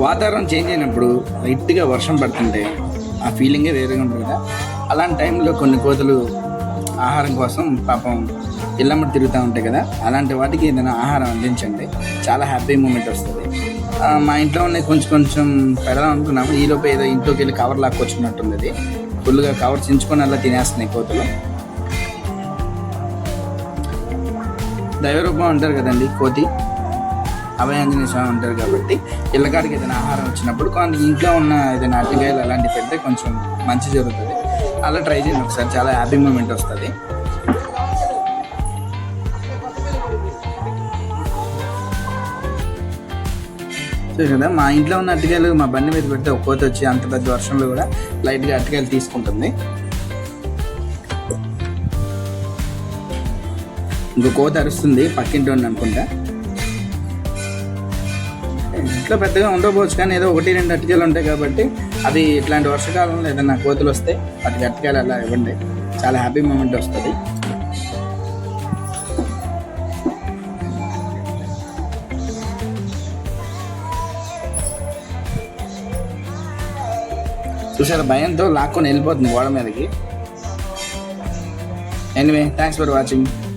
వాతావరణం చేంజ్ అయినప్పుడు లైట్గా వర్షం పడుతుంటే ఆ ఫీలింగే వేరేగా ఉంటుంది కదా. అలాంటి టైంలో కొన్ని కోతులు ఆహారం కోసం పాపం ఇళ్ళమ్మటి తిరుగుతూ ఉంటాయి కదా, అలాంటి వాటికి ఏదైనా ఆహారం అందించండి, చాలా హ్యాపీ మూమెంట్ వస్తుంది. మా ఇంట్లో ఉన్నాయి కొంచెం కొంచెం పెడదాం అనుకున్నాము, ఈలోపు ఏదో ఇంట్లోకి వెళ్ళి కవర్ లాక్కొచ్చుకున్నట్టుంది. అది ఫుల్గా కవర్ చించుకొని అలా తినేస్తున్నాయి కోతులు. దైవరూపం అంటారు కదండి కోతి, అభయాంజనేయ స్వామి ఉంటారు కాబట్టి ఇళ్ళకాడికి ఏదైనా ఆహారం వచ్చినప్పుడు కొన్ని ఇంట్లో ఉన్న ఏదైనా అరటికాయలు అలాంటివి పెడితే కొంచెం మంచి జరుగుతుంది. అలా ట్రై చేయండి ఒకసారి, చాలా హ్యాపీ మూమెంట్ వస్తుంది. సరే కదా, మా ఇంట్లో ఉన్న అరటికాయలు మా బండి మీద పెడితే ఒక కోత వచ్చి అంత పెద్ద వర్షంలో కూడా లైట్గా అరటికాయలు తీసుకుంటుంది. ఇంకో కోత అరుస్తుంది, పక్కింటి ఉంది అనుకుంటా. ఇంట్లో పెద్దగా ఉండకపోవచ్చు కానీ ఏదో 1-2 అరటికాయలు ఉంటాయి కాబట్టి అవి ఇట్లాంటి వర్షాకాలంలో ఏదైనా కోతులు వస్తే వాటికి అరటికాయలు అలా ఇవ్వండి, చాలా హ్యాపీ మూమెంట్ వస్తుంది. చూసారా, భయంతో లాక్కొని వెళ్ళిపోతుంది గోడ మీదకి. Anyway, thanks for watching.